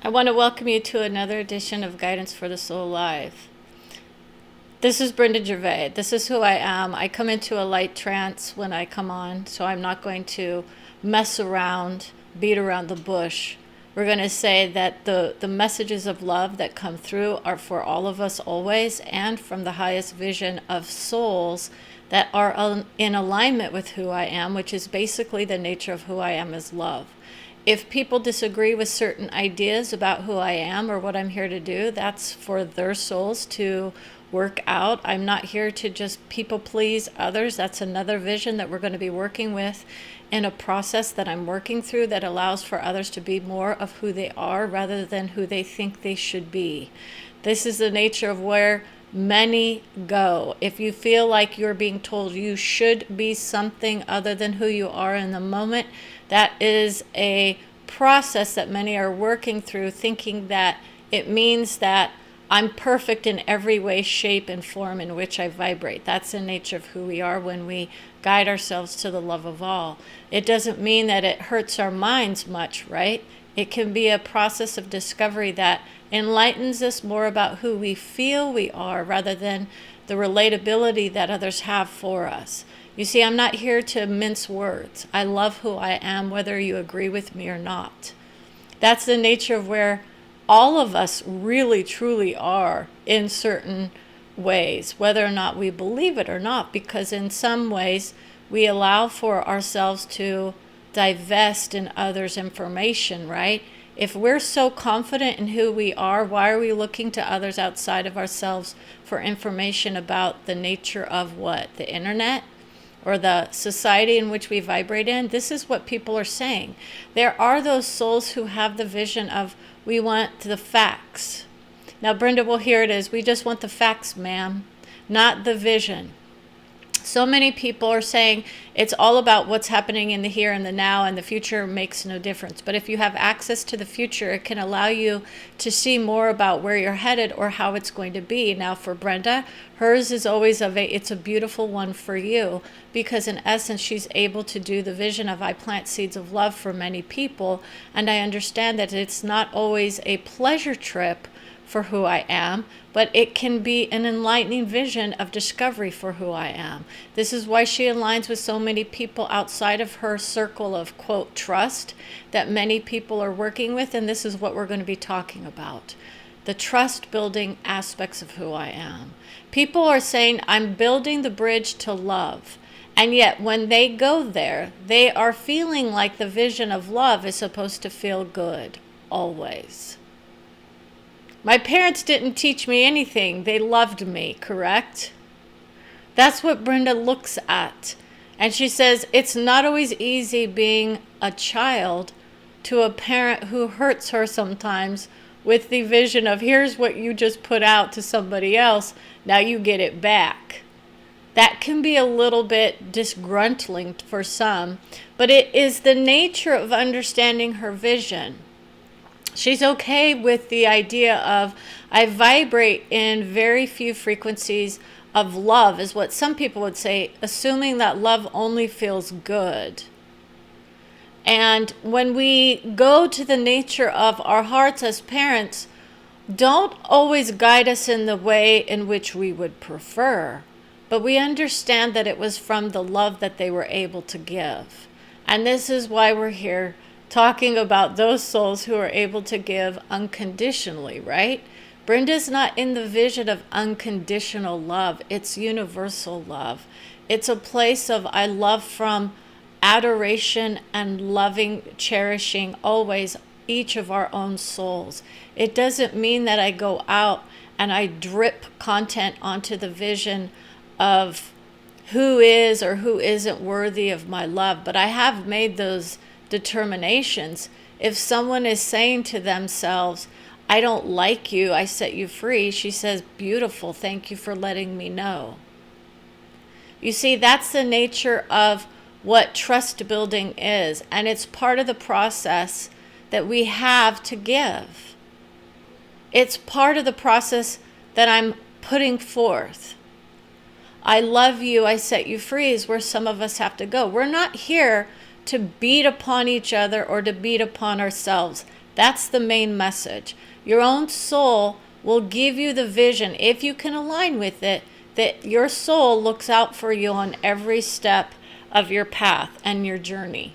I want to welcome you to another edition of Guidance for the Soul Live. This is Brenda Gervais. This is who I am. I come into a light trance when I come on, so I'm not going to mess around, beat around the bush. We're going to say that the messages of love that come through are for all of us always, and from the highest vision of souls that are in alignment with who I am, which is basically the nature of who I am is love. If people disagree with certain ideas about who I am or what I'm here to do, that's for their souls to work out. I'm not here to just people please others. That's another vision that we're going to be working with in a process that I'm working through that allows for others to be more of who they are rather than who they think they should be. This is the nature of where many go. If you feel like you're being told you should be something other than who you are in the moment, that is a process that many are working through, thinking that it means that I'm perfect in every way, shape, and form in which I vibrate. That's the nature of who we are when we guide ourselves to the love of all. It doesn't mean that it hurts our minds much, right? It can be a process of discovery that enlightens us more about who we feel we are rather than the relatability that others have for us. You see, I'm not here to mince words. I love who I am, whether you agree with me or not. That's the nature of where all of us really, truly are in certain ways, whether or not we believe it or not, because in some ways we allow for ourselves to divest in others' information, right? If we're so confident in who we are, why are we looking to others outside of ourselves for information about the nature of what? The internet? Or the society in which we vibrate in? This is what people are saying. There are those souls who have the vision of, we want the facts. Now, Brenda, well, here it is. We just want the facts, ma'am, not the vision. So many people are saying it's all about what's happening in the here and the now, and the future makes no difference. But if you have access to the future, it can allow you to see more about where you're headed or how it's going to be. Now, for Brenda, hers is always it's a beautiful one for you, because in essence, she's able to do the vision of I plant seeds of love for many people. And I understand that it's not always a pleasure trip for who I am, but it can be an enlightening vision of discovery for who I am. This is why she aligns with so many people outside of her circle of, quote, trust that many people are working with, and this is what we're going to be talking about. The trust building aspects of who I am. People are saying, I'm building the bridge to love. And yet when they go there, they are feeling like the vision of love is supposed to feel good, always. My parents didn't teach me anything. They loved me, correct? That's what Brenda looks at. And she says, it's not always easy being a child to a parent who hurts her sometimes with the vision of, here's what you just put out to somebody else, now you get it back. That can be a little bit disgruntling for some, but it is the nature of understanding her vision. She's okay with the idea of, I vibrate in very few frequencies of love, is what some people would say, assuming that love only feels good. And when we go to the nature of our hearts as parents, don't always guide us in the way in which we would prefer, but we understand that it was from the love that they were able to give. And this is why we're here talking about those souls who are able to give unconditionally, right? Brenda's not in the vision of unconditional love. It's universal love. It's a place of I love from adoration and loving, cherishing always each of our own souls. It doesn't mean that I go out and I drip content onto the vision of who is or who isn't worthy of my love, but I have made those determinations. If someone is saying to themselves, I don't like you, I set you free, she says, beautiful, thank you for letting me know. You see, that's the nature of what trust building is, and it's part of the process that we have to give. It's part of the process that I'm putting forth. I love you, I set you free is where some of us have to go. We're not here to beat upon each other or to beat upon ourselves. That's the main message. Your own soul will give you the vision, if you can align with it, that your soul looks out for you on every step of your path and your journey.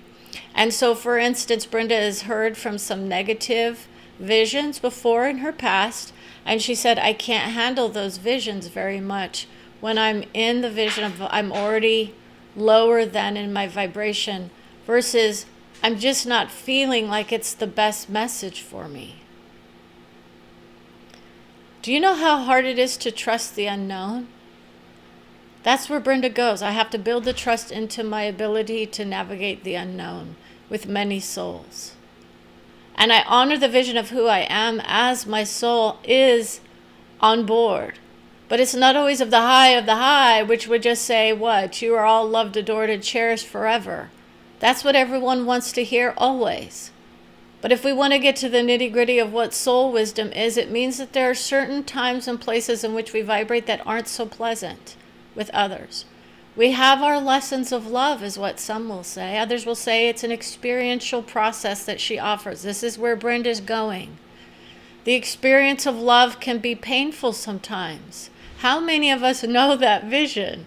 And so, for instance, Brenda has heard from some negative visions before in her past, and she said, I can't handle those visions very much when I'm in the vision of I'm already lower than in my vibration, versus I'm just not feeling like it's the best message for me. Do you know how hard it is to trust the unknown? That's where Brenda goes. I have to build the trust into my ability to navigate the unknown with many souls. And I honor the vision of who I am as my soul is on board. But it's not always of the high, which would just say, what? You are all loved, adored, and cherished forever. That's what everyone wants to hear always. But if we want to get to the nitty-gritty of what soul wisdom is, it means that there are certain times and places in which we vibrate that aren't so pleasant with others. We have our lessons of love, is what some will say. Others will say it's an experiential process that she offers. This is where Brenda's going. The experience of love can be painful sometimes. How many of us know that vision,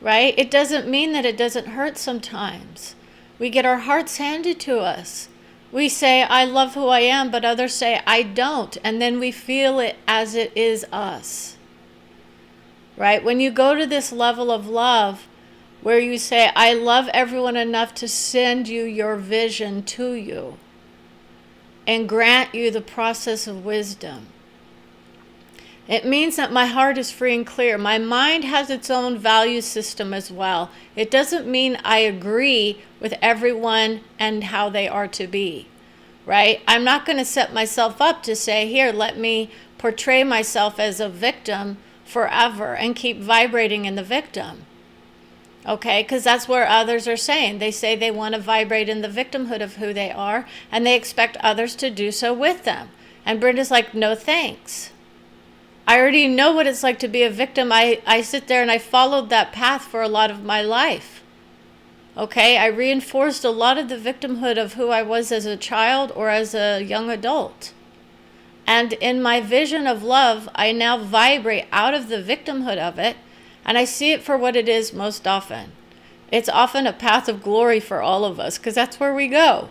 right? It doesn't mean that it doesn't hurt sometimes. We get our hearts handed to us. We say, I love who I am, but others say, I don't. And then we feel it as it is us. Right? When you go to this level of love where you say, I love everyone enough to send you your vision to you and grant you the process of wisdom, it means that my heart is free and clear. My mind has its own value system as well. It doesn't mean I agree with everyone and how they are to be, right? I'm not going to set myself up to say, here, let me portray myself as a victim forever and keep vibrating in the victim. Okay, because that's where others are saying. They say they want to vibrate in the victimhood of who they are, and they expect others to do so with them. And Brenda's like, no thanks. I already know what it's like to be a victim. I sit there and I followed that path for a lot of my life. Okay, I reinforced a lot of the victimhood of who I was as a child or as a young adult. And in my vision of love, I now vibrate out of the victimhood of it, and I see it for what it is most often. It's often a path of glory for all of us, because that's where we go.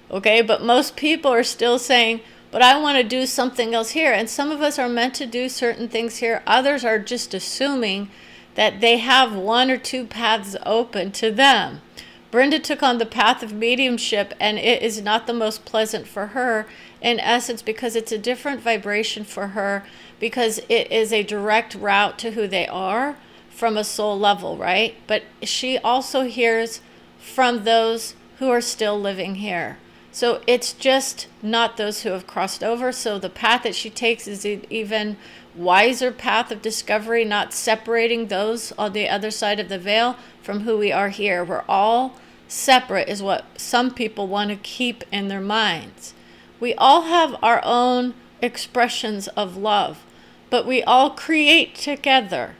Okay, but most people are still saying, but I want to do something else here. And some of us are meant to do certain things here. Others are just assuming that they have one or two paths open to them. Brenda took on the path of mediumship, and it is not the most pleasant for her, in essence, because it's a different vibration for her, because it is a direct route to who they are from a soul level, right? But she also hears from those who are still living here. So it's just not those who have crossed over. So the path that she takes is an even wiser path of discovery, not separating those on the other side of the veil from who we are here. We're all separate, is what some people want to keep in their minds. We all have our own expressions of love, but we all create together.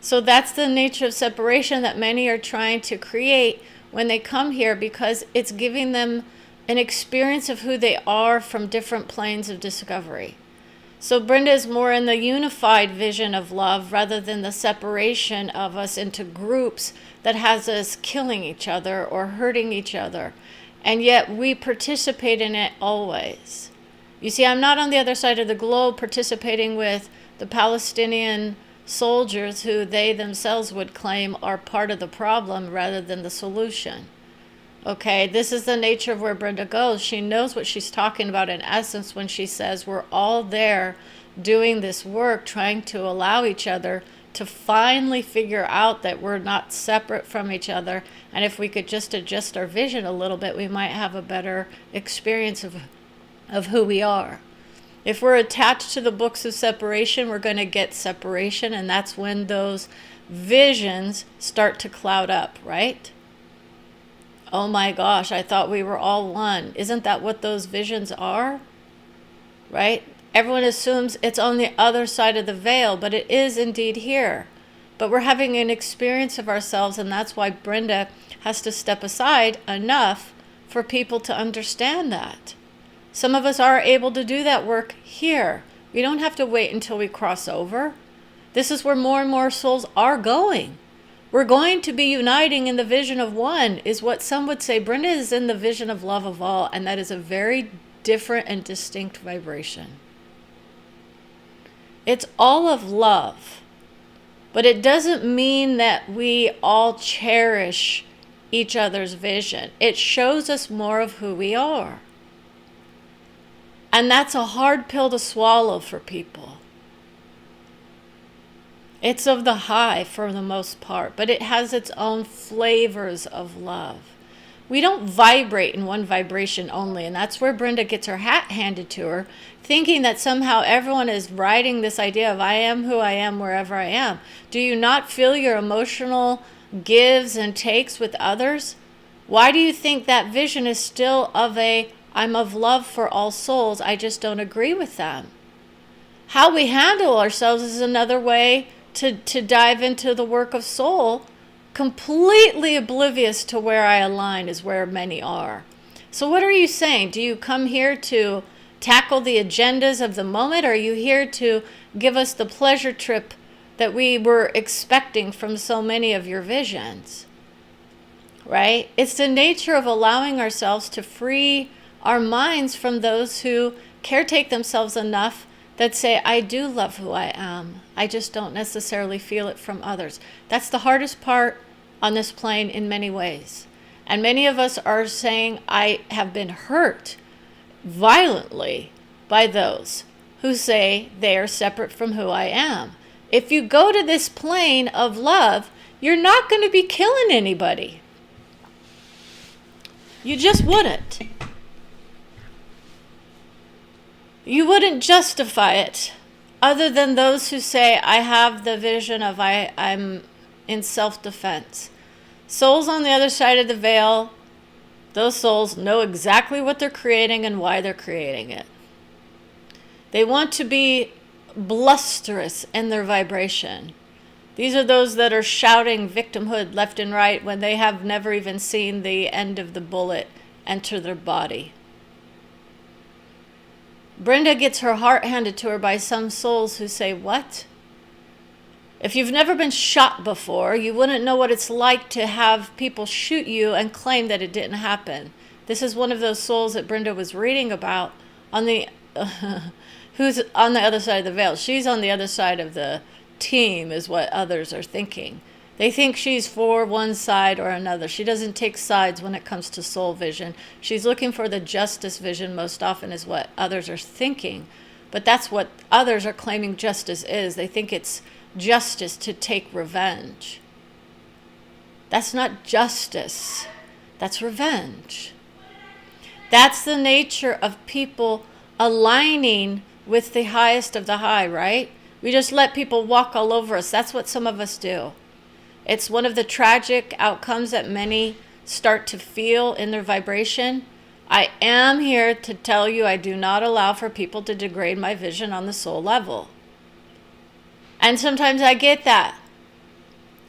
So that's the nature of separation that many are trying to create when they come here, because it's giving them an experience of who they are from different planes of discovery. So Brenda is more in the unified vision of love rather than the separation of us into groups that has us killing each other or hurting each other. And yet we participate in it always. You see, I'm not on the other side of the globe participating with the Palestinian soldiers who they themselves would claim are part of the problem rather than the solution. Okay, this is the nature of where Brenda goes. She knows what she's talking about in essence when she says we're all there doing this work, trying to allow each other to finally figure out that we're not separate from each other. And if we could just adjust our vision a little bit, we might have a better experience of who we are. If we're attached to the books of separation, we're going to get separation, and that's when those visions start to cloud up, right? Oh my gosh, I thought we were all one. Isn't that what those visions are? Right? Everyone assumes it's on the other side of the veil, but it is indeed here. But we're having an experience of ourselves, and that's why Brenda has to step aside enough for people to understand that. Some of us are able to do that work here. We don't have to wait until we cross over. This is where more and more souls are going. We're going to be uniting in the vision of one, is what some would say. Brenda is in the vision of love of all, and that is a very different and distinct vibration. It's all of love, but it doesn't mean that we all cherish each other's vision. It shows us more of who we are. And that's a hard pill to swallow for people. It's of the high for the most part, but it has its own flavors of love. We don't vibrate in one vibration only, and that's where Brenda gets her hat handed to her, thinking that somehow everyone is riding this idea of I am who I am wherever I am. Do you not feel your emotional gives and takes with others? Why do you think that vision is still of a I'm of love for all souls, I just don't agree with them? How we handle ourselves is another way to dive into the work of soul. Completely oblivious to where I align is where many are. So what are you saying? Do you come here to tackle the agendas of the moment? Or are you here to give us the pleasure trip that we were expecting from so many of your visions? Right? It's the nature of allowing ourselves to free our minds from those who caretake themselves enough that say, I do love who I am. I just don't necessarily feel it from others. That's the hardest part on this plane in many ways. And many of us are saying, I have been hurt violently by those who say they are separate from who I am. If you go to this plane of love, you're not going to be killing anybody. You just wouldn't. You wouldn't justify it, other than those who say, I have the vision of I'm in self-defense. Souls on the other side of the veil, those souls know exactly what they're creating and why they're creating it. They want to be blusterous in their vibration. These are those that are shouting victimhood left and right when they have never even seen the end of the bullet enter their body. Brenda gets her heart handed to her by some souls who say, what? If you've never been shot before, you wouldn't know what it's like to have people shoot you and claim that it didn't happen. This is one of those souls that Brenda was reading about on the who's on the other side of the veil. She's on the other side of the team is what others are thinking. They think she's for one side or another. She doesn't take sides when it comes to soul vision. She's looking for the justice vision most often is what others are thinking. But that's what others are claiming justice is. They think it's justice to take revenge. That's not justice. That's revenge. That's the nature of people aligning with the highest of the high, right? We just let people walk all over us. That's what some of us do. It's one of the tragic outcomes that many start to feel in their vibration. I am here to tell you I do not allow for people to degrade my vision on the soul level. And sometimes I get that.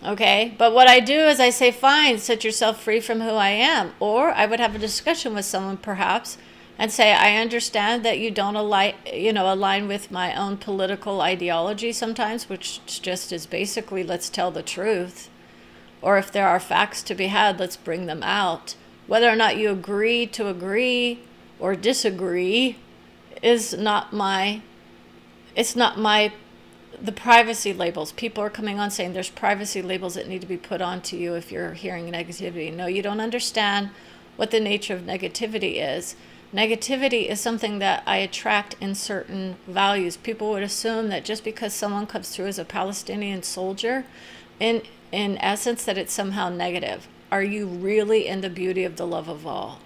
Okay? But what I do is I say, fine, set yourself free from who I am. Or I would have a discussion with someone perhaps and say, I understand that you don't align with my own political ideology sometimes, which just is basically, let's tell the truth. Or if there are facts to be had, let's bring them out. Whether or not you agree to agree or disagree is not the privacy labels. People are coming on saying there's privacy labels that need to be put onto you if you're hearing negativity. No, you don't understand what the nature of negativity is. Negativity is something that I attract in certain values. People would assume that just because someone comes through as a Palestinian soldier, in essence, that it's somehow negative. Are you really in the beauty of the love of all?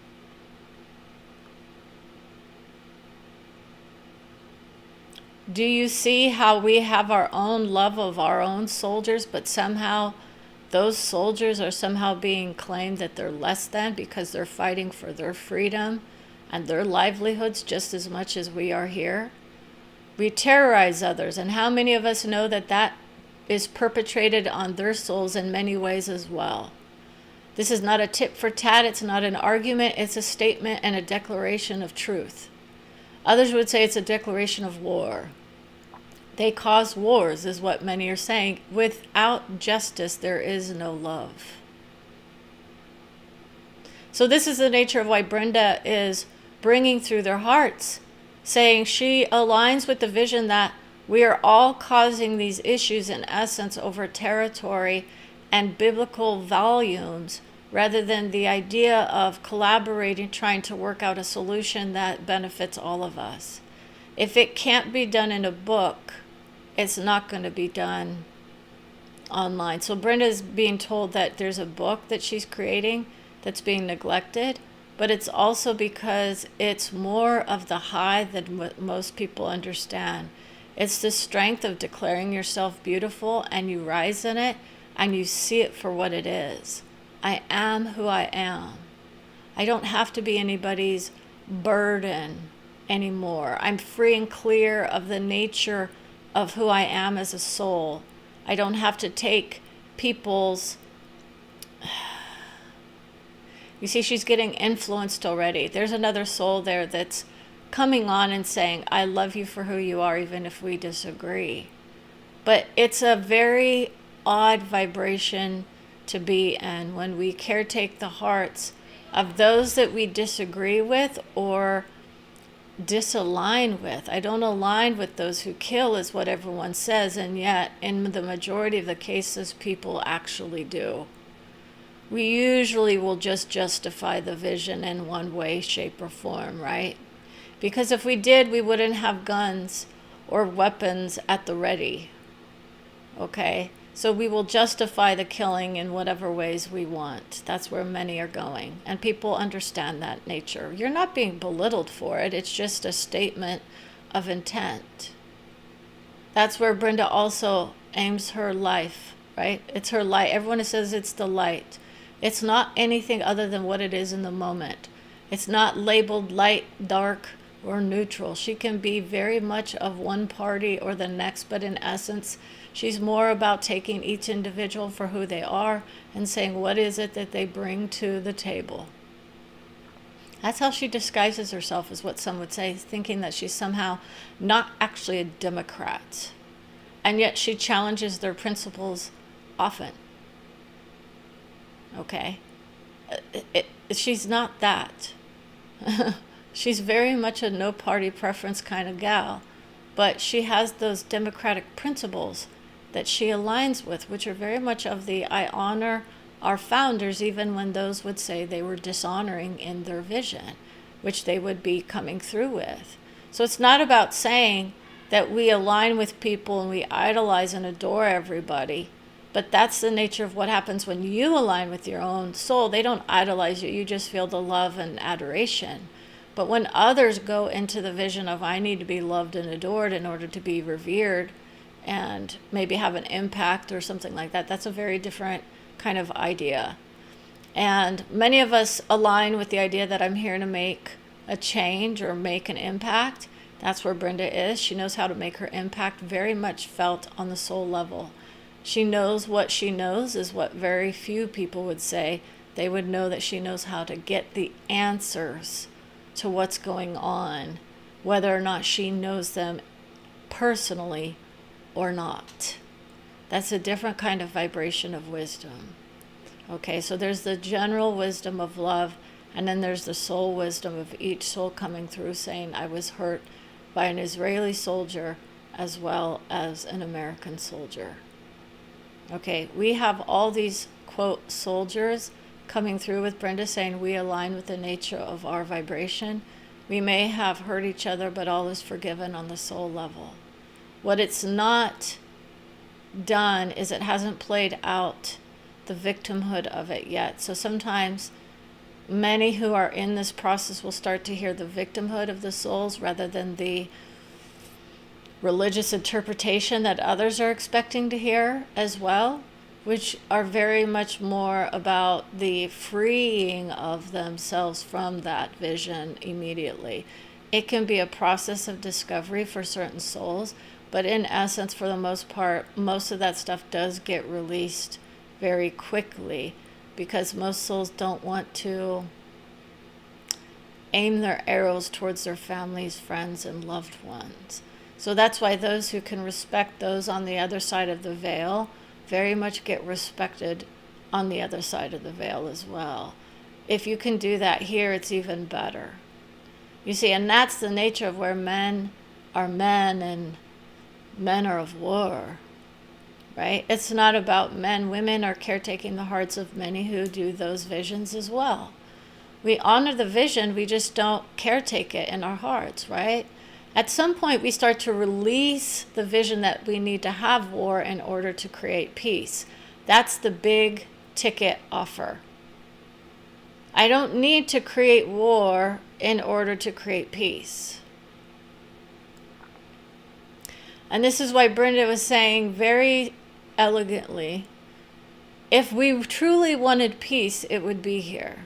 Do you see how we have our own love of our own soldiers, but somehow those soldiers are somehow being claimed that they're less than because they're fighting for their freedom and their livelihoods just as much as we are here? We terrorize others, and how many of us know that that is perpetrated on their souls in many ways as well? This is not a tit for tat, it's not an argument, it's a statement and a declaration of truth. Others would say it's a declaration of war. They cause wars, is what many are saying. Without justice, there is no love. So this is the nature of why Brenda is bringing through their hearts, saying she aligns with the vision that we are all causing these issues in essence over territory and biblical volumes, rather than the idea of collaborating, trying to work out a solution that benefits all of us. If it can't be done in a book, it's not going to be done online. So Brenda's being told that there's a book that she's creating that's being neglected, but it's also because it's more of the high than what most people understand. It's the strength of declaring yourself beautiful, and you rise in it and you see it for what it is. I am who I am. I don't have to be anybody's burden anymore. I'm free and clear of the nature of who I am as a soul. I don't have to take people's... You see, she's getting influenced already. There's another soul there that's coming on and saying, I love you for who you are, even if we disagree. But it's a very odd vibration to be in when we caretake the hearts of those that we disagree with or disalign with. I don't align with those who kill, is what everyone says, and yet in the majority of the cases, people actually do. We usually will just justify the vision in one way, shape, or form, right? Because if we did, we wouldn't have guns or weapons at the ready. Okay? So we will justify the killing in whatever ways we want. That's where many are going. And people understand that nature. You're not being belittled for it. It's just a statement of intent. That's where Brenda also aims her life, right? It's her light. Everyone says it's the light. It's not anything other than what it is in the moment. It's not labeled light, dark, or neutral. She can be very much of one party or the next, but in essence, she's more about taking each individual for who they are and saying, what is it that they bring to the table? That's how she disguises herself, is what some would say, thinking that she's somehow not actually a Democrat. And yet she challenges their principles often. Okay? She's not that. She's very much a no party preference kind of gal, but she has those democratic principles that she aligns with, which are very much of the I honor our founders, even when those would say they were dishonoring in their vision, which they would be coming through with. So it's not about saying that we align with people and we idolize and adore everybody, but that's the nature of what happens when you align with your own soul. They don't idolize you, you just feel the love and adoration. But when others go into the vision of I need to be loved and adored in order to be revered and maybe have an impact or something like that, that's a very different kind of idea. And many of us align with the idea that I'm here to make a change or make an impact. That's where Brenda is. She knows how to make her impact very much felt on the soul level. She knows what she knows is what very few people would say. They would know that she knows how to get the answers to what's going on, whether or not she knows them personally or not. That's a different kind of vibration of wisdom. Okay, so there's the general wisdom of love, and then there's the soul wisdom of each soul coming through saying, I was hurt by an Israeli soldier as well as an American soldier. Okay, we have all these, quote, soldiers coming through with Brenda saying we align with the nature of our vibration. We may have hurt each other, but all is forgiven on the soul level. What it's not done is it hasn't played out the victimhood of it yet. So sometimes many who are in this process will start to hear the victimhood of the souls rather than the religious interpretation that others are expecting to hear as well, which are very much more about the freeing of themselves from that vision immediately. It can be a process of discovery for certain souls, but in essence, for the most part, most of that stuff does get released very quickly because most souls don't want to aim their arrows towards their families, friends, and loved ones. So that's why those who can respect those on the other side of the veil very much get respected on the other side of the veil as well. If you can do that here, it's even better. You see, and that's the nature of where men are men and men are of war, right? It's not about men. Women are caretaking the hearts of many who do those visions as well. We honor the vision, we just don't caretake it in our hearts, right? At some point, we start to release the vision that we need to have war in order to create peace. That's the big ticket offer. I don't need to create war in order to create peace. And this is why Brenda was saying very elegantly, if we truly wanted peace, it would be here.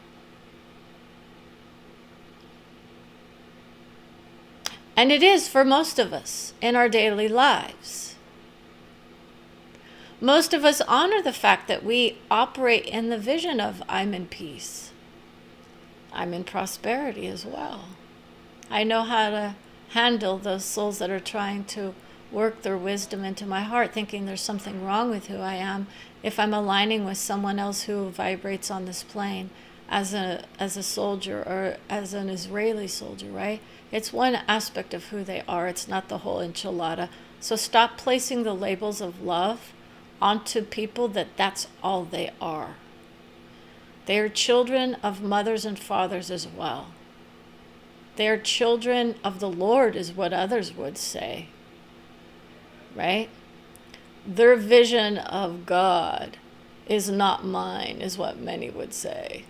And it is for most of us in our daily lives. Most of us honor the fact that we operate in the vision of I'm in peace. I'm in prosperity as well. I know how to handle those souls that are trying to work their wisdom into my heart, thinking there's something wrong with who I am if I'm aligning with someone else who vibrates on this plane as a soldier or as an Israeli soldier, right? It's one aspect of who they are. It's not the whole enchilada. So stop placing the labels of love onto people that's all they are. They are children of mothers and fathers as well. They are children of the Lord is what others would say, right? Their vision of God is not mine, is what many would say.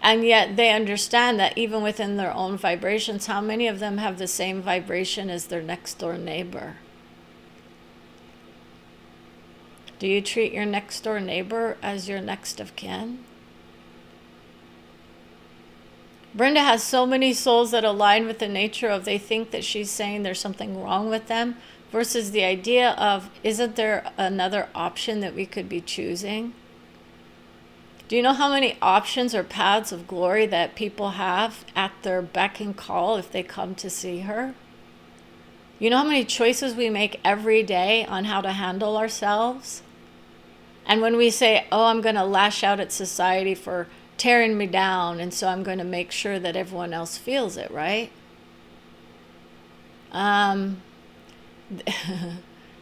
And yet they understand that even within their own vibrations, how many of them have the same vibration as their next door neighbor? Do you treat your next door neighbor as your next of kin? Brenda has so many souls that align with the nature of they think that she's saying there's something wrong with them versus the idea of, isn't there another option that we could be choosing? Do you know how many options or paths of glory that people have at their beck and call if they come to see her? You know how many choices we make every day on how to handle ourselves? And when we say, oh, I'm going to lash out at society for tearing me down, and so I'm going to make sure that everyone else feels it, right?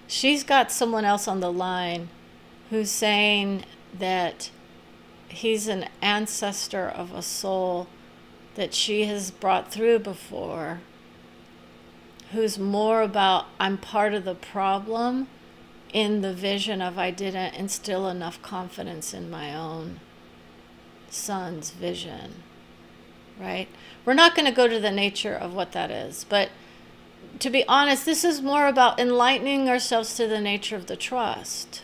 She's got someone else on the line who's saying that he's an ancestor of a soul that she has brought through before, who's more about I'm part of the problem in the vision of I didn't instill enough confidence in my own son's vision, right? We're not going to go to the nature of what that is, but to be honest, this is more about enlightening ourselves to the nature of the trust.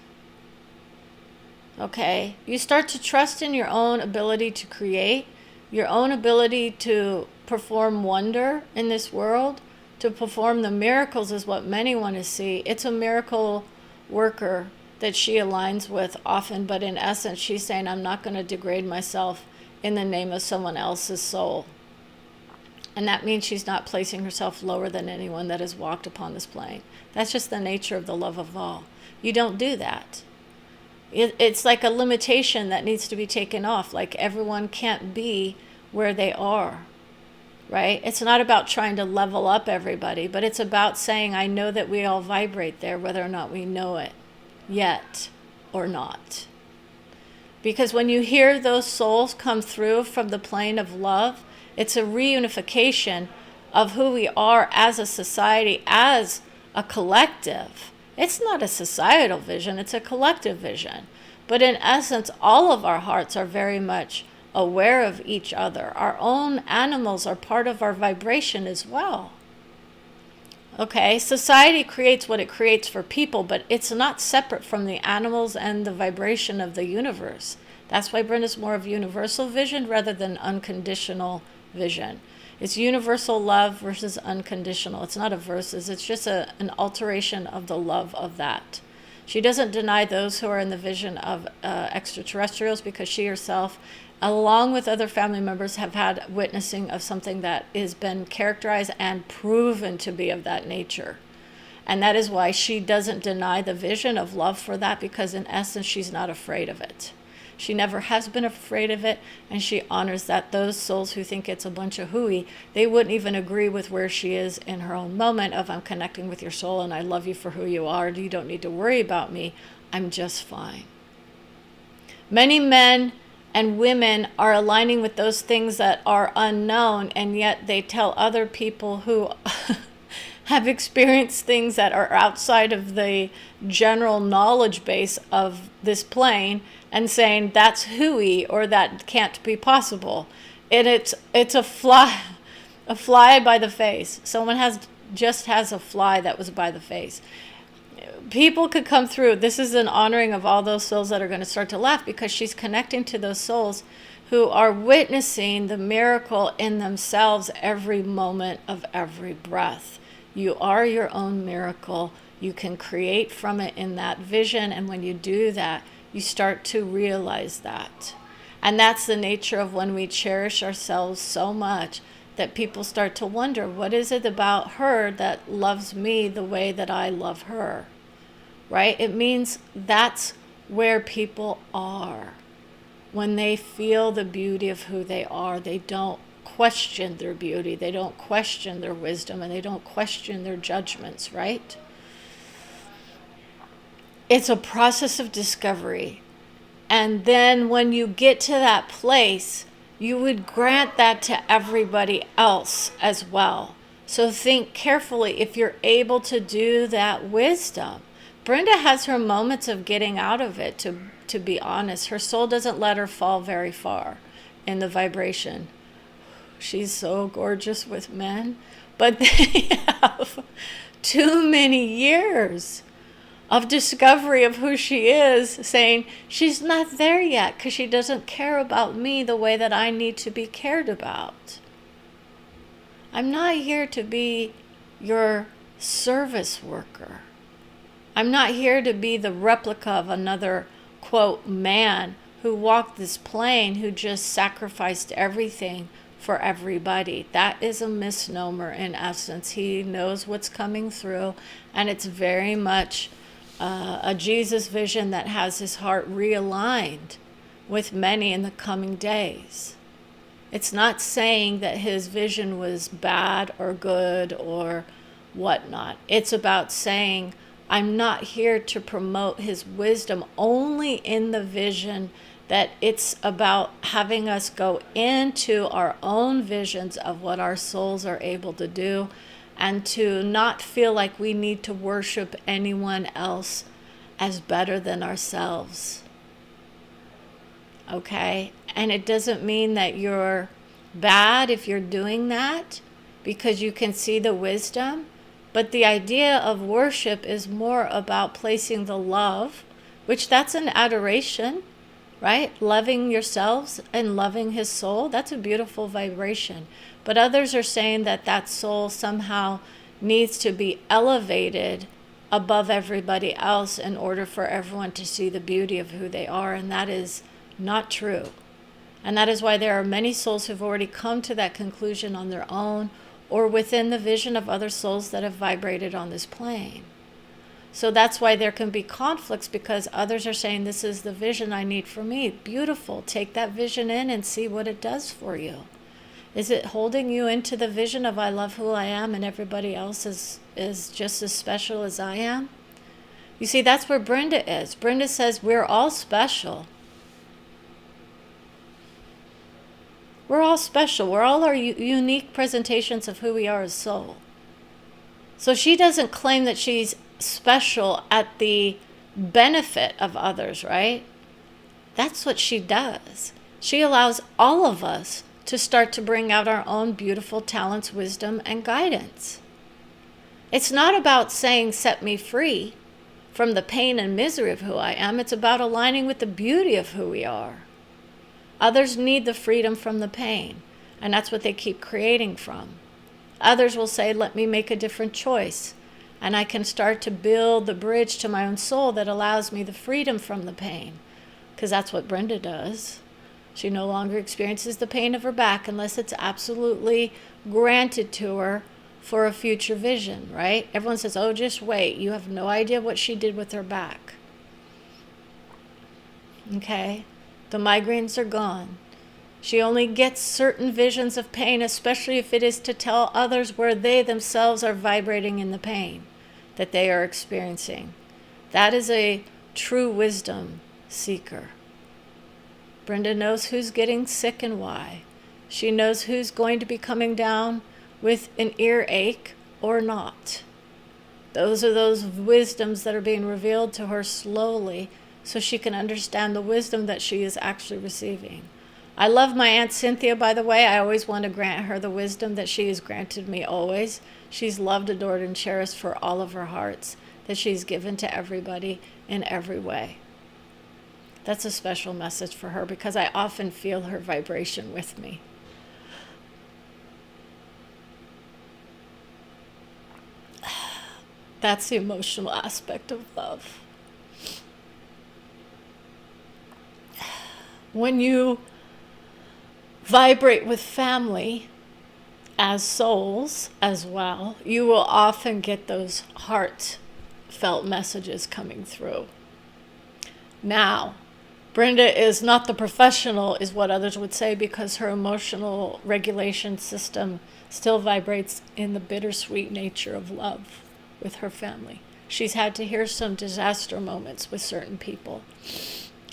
Okay, you start to trust in your own ability to create, your own ability to perform wonder in this world, to perform the miracles is what many want to see. It's a miracle worker that she aligns with often, but in essence, she's saying, I'm not going to degrade myself in the name of someone else's soul. And that means she's not placing herself lower than anyone that has walked upon this plane. That's just the nature of the love of all. You don't do that. It's like a limitation that needs to be taken off. Like everyone can't be where they are, right? It's not about trying to level up everybody, but it's about saying, I know that we all vibrate there, whether or not we know it yet or not. Because when you hear those souls come through from the plane of love, it's a reunification of who we are as a society, as a collective. It's not a societal vision, it's a collective vision. But in essence, all of our hearts are very much aware of each other. Our own animals are part of our vibration as well. Okay, society creates what it creates for people, but it's not separate from the animals and the vibration of the universe. That's why Brenda's more of universal vision rather than unconditional vision. It's universal love versus unconditional. It's not a versus, it's just an alteration of the love of that. She doesn't deny those who are in the vision of extraterrestrials, because she herself, along with other family members, have had witnessing of something that has been characterized and proven to be of that nature. And that is why she doesn't deny the vision of love for that, because in essence, she's not afraid of it. She never has been afraid of it, and she honors that. Those souls who think it's a bunch of hooey, they wouldn't even agree with where she is in her own moment of, I'm connecting with your soul and I love you for who you are. You don't need to worry about me. I'm just fine. Many men and women are aligning with those things that are unknown, and yet they tell other people who have experienced things that are outside of the general knowledge base of this plane, and saying that's hooey or that can't be possible. And it's a fly by the face. Someone just has a fly that was by the face. People could come through. This is an honoring of all those souls that are going to start to laugh, because she's connecting to those souls who are witnessing the miracle in themselves every moment of every breath. You are your own miracle. You can create from it in that vision. And when you do that, you start to realize that. And that's the nature of when we cherish ourselves so much that people start to wonder, what is it about her that loves me the way that I love her? Right? It means that's where people are. When they feel the beauty of who they are, they don't question their beauty, they don't question their wisdom, and they don't question their judgments, right? It's a process of discovery. And then when you get to that place, you would grant that to everybody else as well. So think carefully if you're able to do that wisdom. Brenda has her moments of getting out of it, to be honest. Her soul doesn't let her fall very far in the vibration. She's so gorgeous with men, but they have too many years of discovery of who she is, saying she's not there yet because she doesn't care about me the way that I need to be cared about. I'm not here to be your service worker. I'm not here to be the replica of another, quote, man who walked this plane, who just sacrificed everything for everybody. That is a misnomer in essence. He knows what's coming through, and it's very much a Jesus vision that has his heart realigned with many in the coming days. It's not saying that his vision was bad or good or whatnot. It's about saying, I'm not here to promote his wisdom only in the vision that it's about having us go into our own visions of what our souls are able to do, and to not feel like we need to worship anyone else as better than ourselves. Okay? And it doesn't mean that you're bad if you're doing that, because you can see the wisdom. But the idea of worship is more about placing the love, which that's an adoration, right? Loving yourselves and loving his soul, that's a beautiful vibration. But others are saying that that soul somehow needs to be elevated above everybody else in order for everyone to see the beauty of who they are, and that is not true. And that is why there are many souls who've already come to that conclusion on their own, or within the vision of other souls that have vibrated on this plane. So that's why there can be conflicts, because others are saying, this is the vision I need for me. Beautiful. Take that vision in and see what it does for you. Is it holding you into the vision of I love who I am and everybody else is just as special as I am? You see, that's where Brenda is. Brenda says we're all special. We're all special. We're all our unique presentations of who we are as soul. So she doesn't claim that she's special at the benefit of others, right? That's what she does. She allows all of us to start to bring out our own beautiful talents, wisdom, and guidance. It's not about saying, set me free from the pain and misery of who I am. It's about aligning with the beauty of who we are. Others need the freedom from the pain, and that's what they keep creating from. Others will say, let me make a different choice. And I can start to build the bridge to my own soul that allows me the freedom from the pain. Because that's what Brenda does. She no longer experiences the pain of her back unless it's absolutely granted to her for a future vision, right? Everyone says, oh, just wait. You have no idea what she did with her back. Okay? The migraines are gone. She only gets certain visions of pain, especially if it is to tell others where they themselves are vibrating in the pain that they are experiencing. That is a true wisdom seeker. Brenda knows who's getting sick and why. She knows who's going to be coming down with an earache or not. Those are those wisdoms that are being revealed to her slowly so she can understand the wisdom that she is actually receiving. I love my Aunt Cynthia, by the way. I always want to grant her the wisdom that she has granted me always. She's loved, adored, and cherished for all of her hearts that she's given to everybody in every way. That's a special message for her because I often feel her vibration with me. That's the emotional aspect of love. When you vibrate with family as souls as well, you will often get those heartfelt messages coming through. Now, Brenda is not the professional, is what others would say, because her emotional regulation system still vibrates in the bittersweet nature of love with her family. She's had to hear some disaster moments with certain people.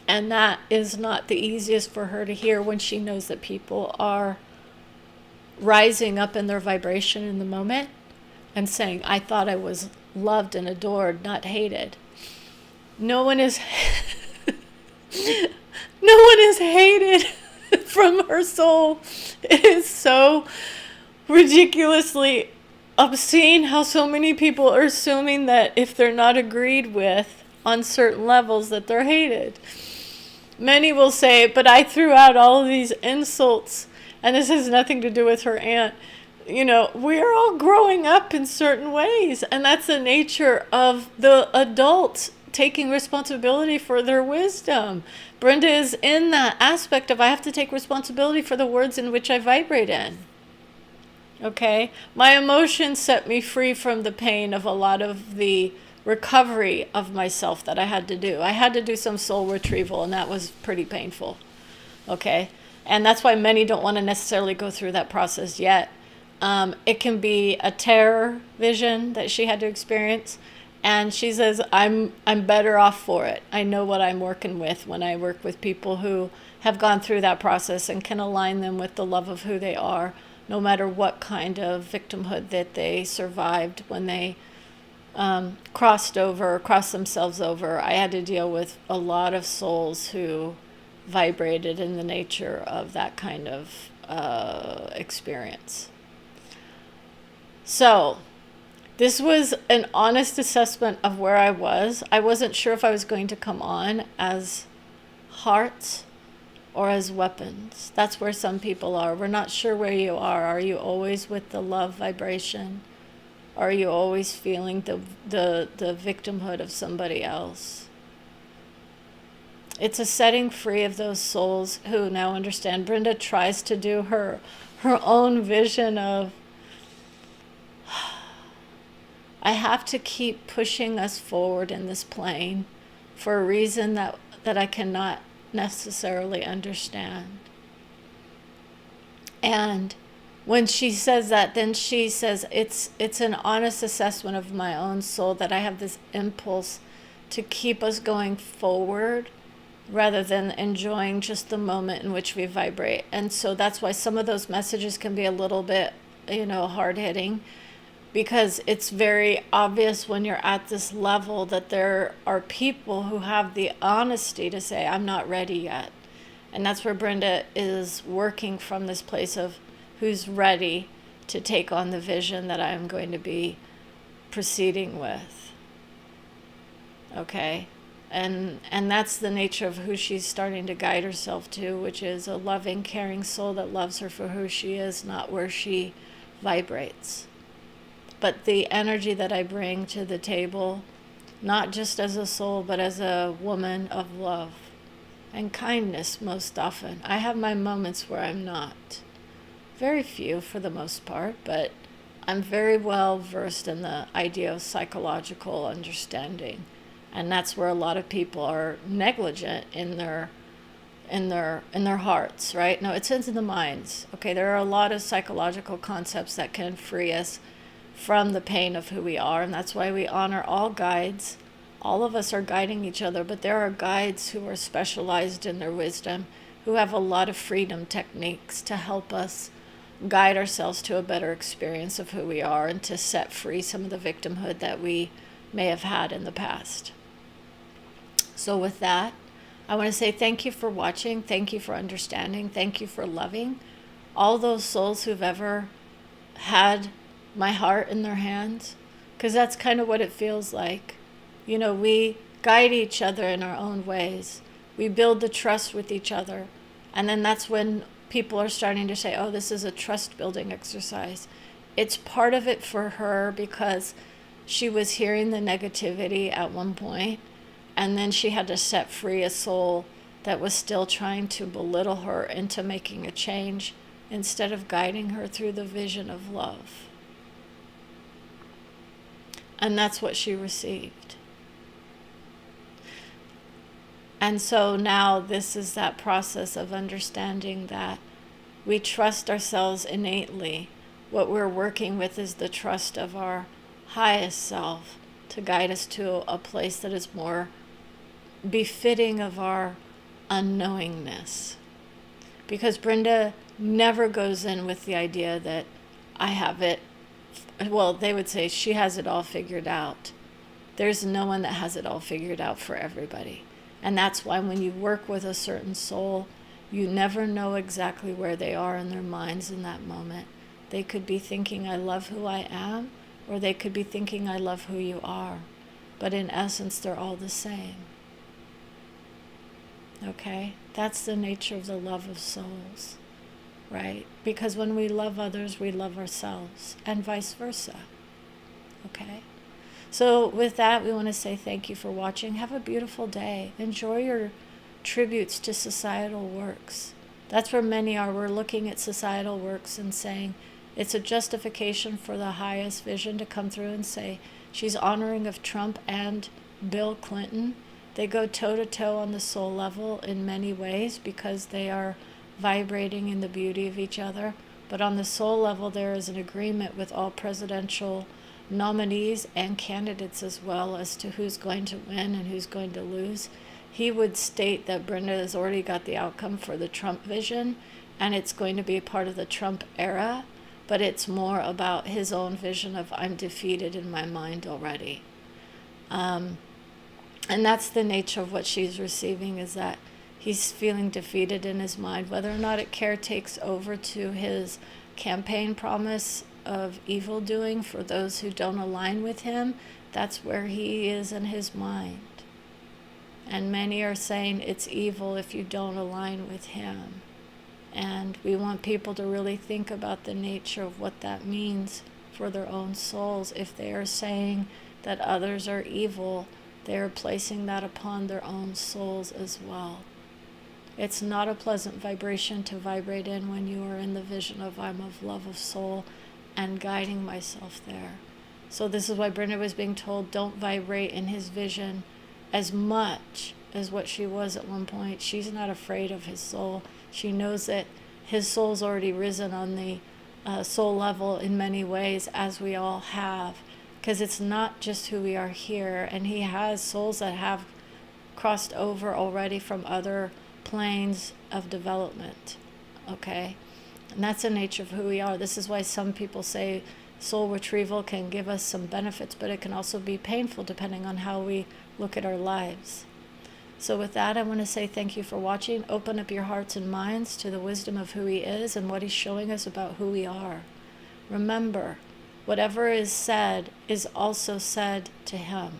And that is not the easiest for her to hear when she knows that people are rising up in their vibration in the moment and saying, I thought I was loved and adored, not hated. No one is hated from her soul. It is so ridiculously obscene how so many people are assuming that if they're not agreed with on certain levels that they're hated. Many will say, but I threw out all of these insults, and this has nothing to do with her aunt. You know, we're all growing up in certain ways, and that's the nature of the adults taking responsibility for their wisdom. Brenda is in that aspect of I have to take responsibility for the words in which I vibrate in. Okay? My emotions set me free from the pain of a lot of the recovery of myself that I had to do. I had to do some soul retrieval, and that was pretty painful. Okay? And that's why many don't want to necessarily go through that process yet. It can be a terror vision that she had to experience, and she says, I'm better off for it. I know what I'm working with when I work with people who have gone through that process and can align them with the love of who they are, no matter what kind of victimhood that they survived when they crossed themselves over. I had to deal with a lot of souls who vibrated in the nature of that kind of experience. So this was an honest assessment of where I was. I wasn't sure if I was going to come on as hearts or as weapons. That's where some people are. We're not sure where you are. Are you always with the love vibration? Are you always feeling the victimhood of somebody else? It's a setting free of those souls who now understand. Brenda tries to do her own vision of, I have to keep pushing us forward in this plane for a reason that I cannot necessarily understand. And when she says that, then she says, it's an honest assessment of my own soul that I have this impulse to keep us going forward rather than enjoying just the moment in which we vibrate. And so that's why some of those messages can be a little bit, hard-hitting, because it's very obvious when you're at this level that there are people who have the honesty to say, I'm not ready yet. And that's where Brenda is working from this place of who's ready to take on the vision that I'm going to be proceeding with. Okay? And that's the nature of who she's starting to guide herself to, which is a loving, caring soul that loves her for who she is, not where she vibrates. but the energy that I bring to the table, not just as a soul, but as a woman of love and kindness most often. I have my moments where I'm not. Very few for the most part, but I'm very well versed in the idea of psychological understanding. And that's where a lot of people are negligent in their hearts, right? No, it's in the minds. Okay, there are a lot of psychological concepts that can free us from the pain of who we are, and that's why we honor all guides. All of us are guiding each other, but there are guides who are specialized in their wisdom, who have a lot of freedom techniques to help us guide ourselves to a better experience of who we are and to set free some of the victimhood that we may have had in the past. So with that, I want to say thank you for watching, thank you for understanding, thank you for loving all those souls who've ever had my heart in their hands, because that's kind of what it feels like. You know, we guide each other in our own ways. We build the trust with each other. And then that's when people are starting to say, oh, this is a trust building exercise. It's part of it for her because she was hearing the negativity at one point, and then she had to set free a soul that was still trying to belittle her into making a change instead of guiding her through the vision of love. And that's what she received. And so now this is that process of understanding that we trust ourselves innately. What we're working with is the trust of our highest self to guide us to a place that is more befitting of our unknowingness. Because Brenda never goes in with the idea that I have it. Well, they would say she has it all figured out. There's no one that has it all figured out for everybody. And that's why when you work with a certain soul, you never know exactly where they are in their minds in that moment. They could be thinking, I love who I am, or they could be thinking, I love who you are. But in essence, they're all the same. Okay? That's the nature of the love of souls. Right? Because when we love others, we love ourselves, and vice versa. Okay? So with that, we want to say thank you for watching. Have a beautiful day. Enjoy your tributes to societal works. That's where many are. We're looking at societal works and saying it's a justification for the highest vision to come through and say she's honoring of Trump and Bill Clinton. They go toe-to-toe on the soul level in many ways because they are vibrating in the beauty of each other. But on the soul level, there is an agreement with all presidential nominees and candidates as well as to who's going to win and who's going to lose. He would state that Brenda has already got the outcome for the Trump vision, and it's going to be part of the Trump era, but it's more about his own vision of I'm defeated in my mind already. And that's the nature of what she's receiving, is that he's feeling defeated in his mind. Whether or not it caretakes over to his campaign promise of evil doing for those who don't align with him, that's where he is in his mind. And many are saying it's evil if you don't align with him. And we want people to really think about the nature of what that means for their own souls. If they are saying that others are evil, they are placing that upon their own souls as well. It's not a pleasant vibration to vibrate in when you are in the vision of I'm of love of soul and guiding myself there. So this is why Brenda was being told don't vibrate in his vision as much as what she was at one point. She's not afraid of his soul. She knows that his soul's already risen on the soul level in many ways, as we all have, because it's not just who we are here. And he has souls that have crossed over already from other planes of development. Okay? And that's the nature of who we are. This is why some people say soul retrieval can give us some benefits, but it can also be painful depending on how we look at our lives. So with that, I want to say thank you for watching. Open up your hearts and minds to the wisdom of who he is and what he's showing us about who we are. Remember, whatever is said is also said to him.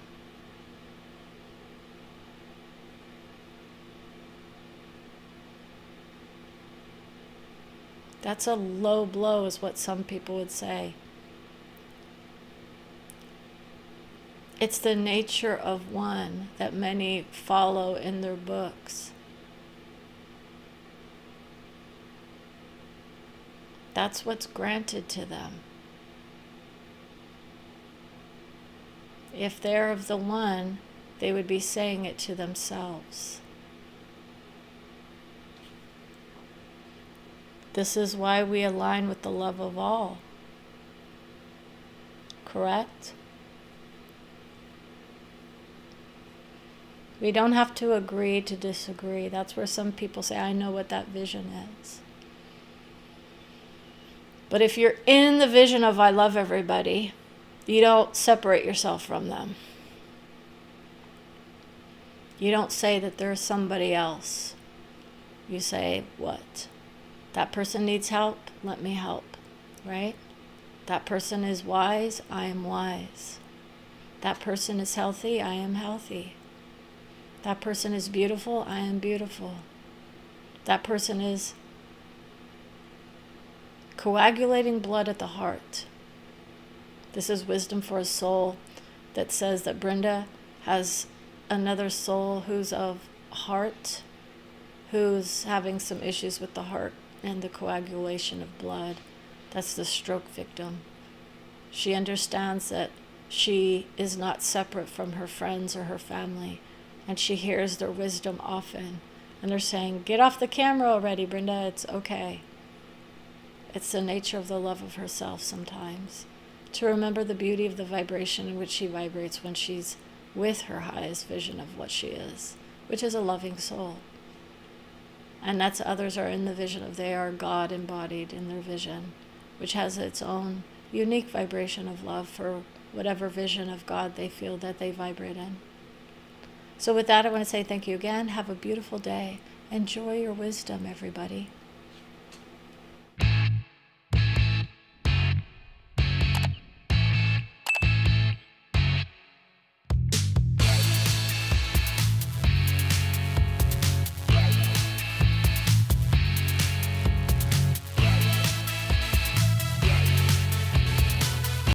That's a low blow, is what some people would say. It's the nature of one that many follow in their books. That's what's granted to them. If they're of the one, they would be saying it to themselves. This is why we align with the love of all. Correct? We don't have to agree to disagree. That's where some people say, I know what that vision is. But if you're in the vision of I love everybody, you don't separate yourself from them. You don't say that there's somebody else. You say, what? That person needs help, let me help, right? That person is wise, I am wise. That person is healthy, I am healthy. That person is beautiful, I am beautiful. That person is coagulating blood at the heart. This is wisdom for a soul that says that Brenda has another soul who's of heart, who's having some issues with the heart and the coagulation of blood. That's the stroke victim. She understands that she is not separate from her friends or her family, and she hears their wisdom often. And they're saying, get off the camera already, Brenda, it's okay. It's the nature of the love of herself sometimes, to remember the beauty of the vibration in which she vibrates when she's with her highest vision of what she is, which is a loving soul. And that's others are in the vision of they are God embodied in their vision, which has its own unique vibration of love for whatever vision of God they feel that they vibrate in. So with that, I want to say thank you again. Have a beautiful day. Enjoy your wisdom, everybody.